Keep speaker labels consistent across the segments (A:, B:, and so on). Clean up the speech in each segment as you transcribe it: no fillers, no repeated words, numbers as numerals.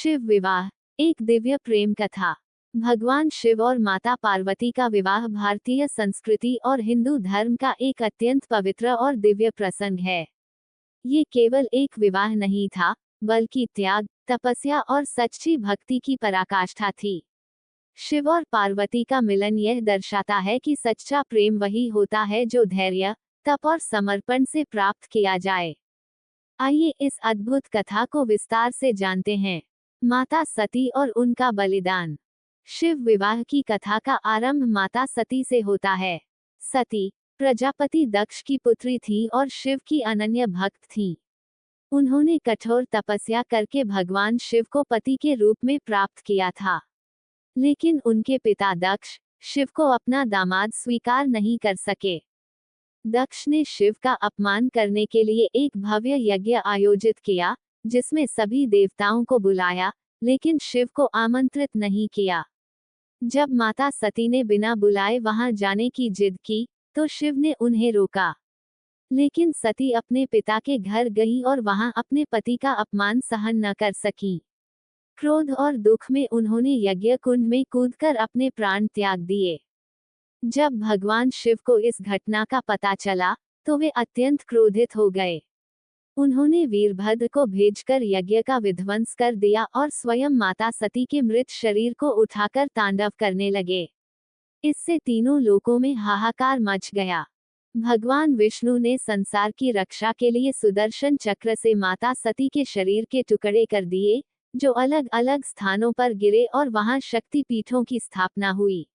A: शिव विवाह एक दिव्य प्रेम कथा। भगवान शिव और माता पार्वती का विवाह भारतीय संस्कृति और हिंदू धर्म का एक अत्यंत पवित्र और दिव्य प्रसंग है। ये केवल एक विवाह नहीं था, बल्कि त्याग, तपस्या और सच्ची भक्ति की पराकाष्ठा थी। शिव और पार्वती का मिलन यह दर्शाता है कि सच्चा प्रेम वही होता है जो धैर्य, तप और समर्पण से प्राप्त किया जाए। आइए इस अद्भुत कथा को विस्तार से जानते हैं। माता सती और उनका बलिदान। शिव विवाह की कथा का आरंभ माता सती से होता है। सती प्रजापति दक्ष की पुत्री थी और शिव की अनन्य भक्त थी। उन्होंने कठोर तपस्या करके भगवान शिव को पति के रूप में प्राप्त किया था। लेकिन उनके पिता दक्ष शिव को अपना दामाद स्वीकार नहीं कर सके। दक्ष ने शिव का अपमान करने के लिए एक भव्य यज्ञ आयोजित किया, जिसमें सभी देवताओं को बुलाया, लेकिन शिव को आमंत्रित नहीं किया। जब माता सती ने बिना बुलाए वहां जाने की जिद की, तो शिव ने उन्हें रोका। लेकिन सती अपने पिता के घर गई और वहां अपने पति का अपमान सहन न कर सकी। क्रोध और दुख में उन्होंने यज्ञ कुंड में कूदकर अपने प्राण त्याग दिए। जब भगवान शिव को इस घटना का पता चला, तो वे अत्यंत क्रोधित हो गए। उन्होंने वीरभद्र को भेजकर यज्ञ का विध्वंस कर दिया और स्वयं माता सती के मृत शरीर को उठाकर तांडव करने लगे। इससे तीनों लोकों में हाहाकार मच गया। भगवान विष्णु ने संसार की रक्षा के लिए सुदर्शन चक्र से माता सती के शरीर के टुकड़े कर दिए, जो अलग अलग स्थानों पर गिरे और वहां शक्ति पीठों की स्थापना हुई।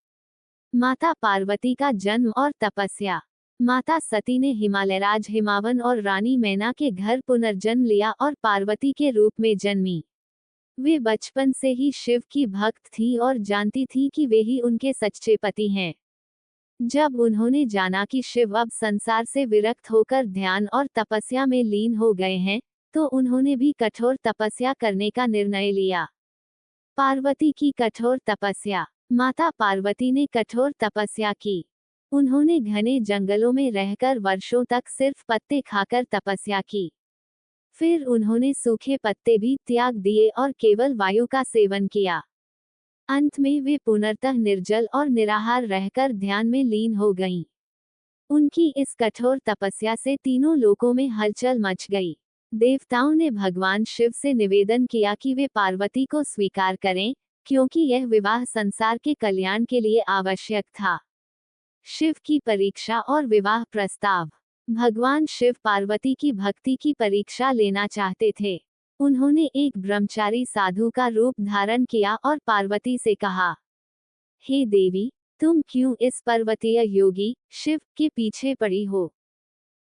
A: माता पार्वती का जन्म और तपस्या। माता सती ने हिमालयराज हिमावन और रानी मैना के घर पुनर्जन्म लिया और पार्वती के रूप में जन्मी। वे बचपन से ही शिव की भक्त थी और जानती थी कि वे ही उनके सच्चे पति हैं। जब उन्होंने जाना कि शिव अब संसार से विरक्त होकर ध्यान और तपस्या में लीन हो गए हैं, तो उन्होंने भी कठोर तपस्या करने का निर्णय लिया। पार्वती की कठोर तपस्या। माता पार्वती ने कठोर तपस्या की। उन्होंने घने जंगलों में रहकर वर्षों तक सिर्फ पत्ते खाकर तपस्या की। फिर उन्होंने सूखे पत्ते भी त्याग दिए और केवल वायु का सेवन किया। अंत में वे पुनर्तः निर्जल और निराहार रहकर ध्यान में लीन हो गईं। उनकी इस कठोर तपस्या से तीनों लोकों में हलचल मच गई। देवताओं ने भगवान शिव से निवेदन किया कि वे पार्वती को स्वीकार करें, क्योंकि यह विवाह संसार के कल्याण के लिए आवश्यक था। शिव की परीक्षा और विवाह प्रस्ताव। भगवान शिव पार्वती की भक्ति की परीक्षा लेना चाहते थे। उन्होंने एक ब्रह्मचारी साधु का रूप धारण किया और पार्वती से कहा, हे देवी, तुम क्यों इस पर्वतीय योगी शिव के पीछे पड़ी हो?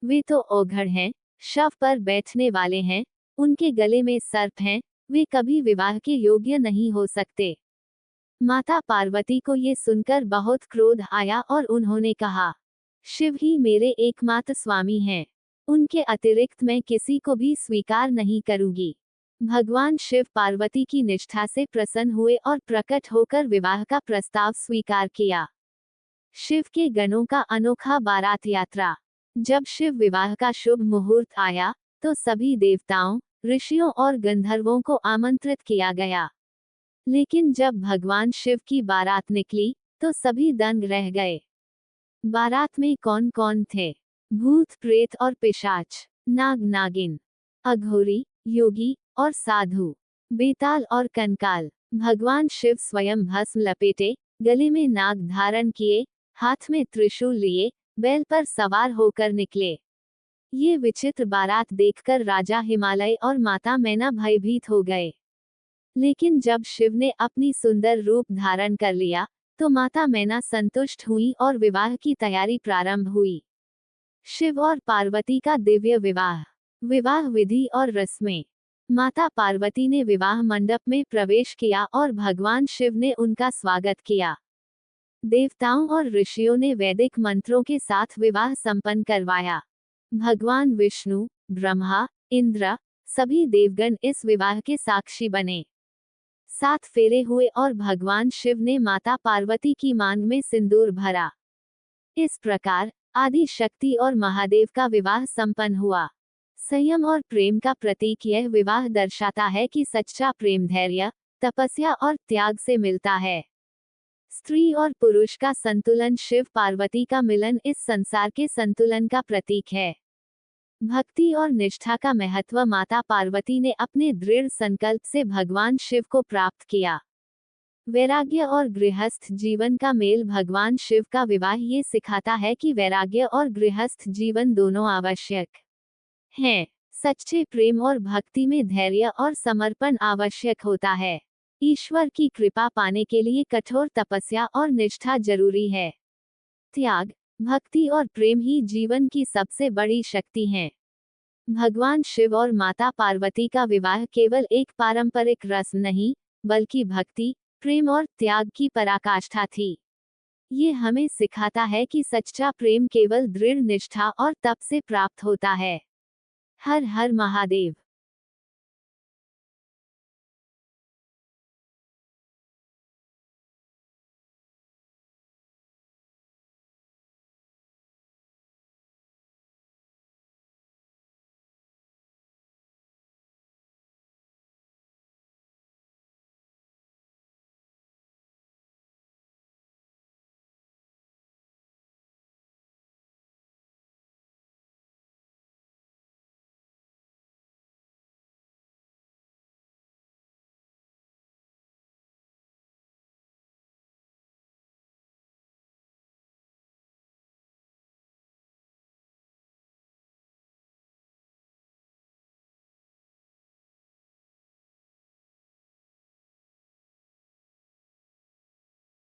A: वे तो औघड़ हैं, शव पर बैठने वाले हैं, उनके गले में सर्प हैं, वे कभी विवाह के योग्य नहीं हो सकते। माता पार्वती को ये सुनकर बहुत क्रोध आया और उन्होंने कहा, शिव ही मेरे एकमात्र स्वामी हैं। उनके अतिरिक्त मैं किसी को भी स्वीकार नहीं करूंगी। भगवान शिव पार्वती की निष्ठा से प्रसन्न हुए और प्रकट होकर विवाह का प्रस्ताव स्वीकार किया। शिव के गणों का अनोखा बारात यात्रा। जब शिव विवाह का शुभ मुहूर्त आया, तो सभी देवताओं, ऋषियों और गंधर्वों को आमंत्रित किया गया। लेकिन जब भगवान शिव की बारात निकली, तो सभी दंग रह गए। बारात में कौन कौन थे? भूत प्रेत और पिशाच, नाग नागिन, अघोरी, योगी और साधु, बेताल और कंकाल। भगवान शिव स्वयं भस्म लपेटे, गले में नाग धारण किए, हाथ में त्रिशूल लिए, बैल पर सवार होकर निकले। ये विचित्र बारात देखकर राजा हिमालय और माता मैना भयभीत हो गए। लेकिन जब शिव ने अपनी सुंदर रूप धारण कर लिया, तो माता मैना संतुष्ट हुई और विवाह की तैयारी प्रारंभ हुई। शिव और पार्वती का दिव्य विवाह। विवाह विधि और रस्में। माता पार्वती ने विवाह मंडप में प्रवेश किया और भगवान शिव ने उनका स्वागत किया। देवताओं और ऋषियों ने वैदिक मंत्रों के साथ विवाह संपन्न करवाया। भगवान विष्णु, ब्रह्मा, इंद्र, सभी देवगण इस विवाह के साक्षी बने। 7 फेरे हुए और भगवान शिव ने माता पार्वती की मांग में सिंदूर भरा। इस प्रकार आदि शक्ति और महादेव का विवाह संपन्न हुआ। संयम और प्रेम का प्रतीक यह विवाह दर्शाता है कि सच्चा प्रेम धैर्य, तपस्या और त्याग से मिलता है। स्त्री और पुरुष का संतुलन, शिव पार्वती का मिलन इस संसार के संतुलन का प्रतीक है। भक्ति और निष्ठा का महत्व, माता पार्वती ने अपने दृढ़ संकल्प से भगवान शिव को प्राप्त किया। वैराग्य और गृहस्थ जीवन का मेल, भगवान शिव का विवाह ये सिखाता है कि वैराग्य और गृहस्थ जीवन दोनों आवश्यक हैं। सच्चे प्रेम और भक्ति में धैर्य और समर्पण आवश्यक होता है। ईश्वर की कृपा पाने के लिए कठोर तपस्या और निष्ठा जरूरी है। त्याग, भक्ति और प्रेम ही जीवन की सबसे बड़ी शक्ति हैं। भगवान शिव और माता पार्वती का विवाह केवल एक पारंपरिक रस्म नहीं, बल्कि भक्ति, प्रेम और त्याग की पराकाष्ठा थी। ये हमें सिखाता है कि सच्चा प्रेम केवल दृढ़ निष्ठा और तप से प्राप्त होता है। हर हर महादेव।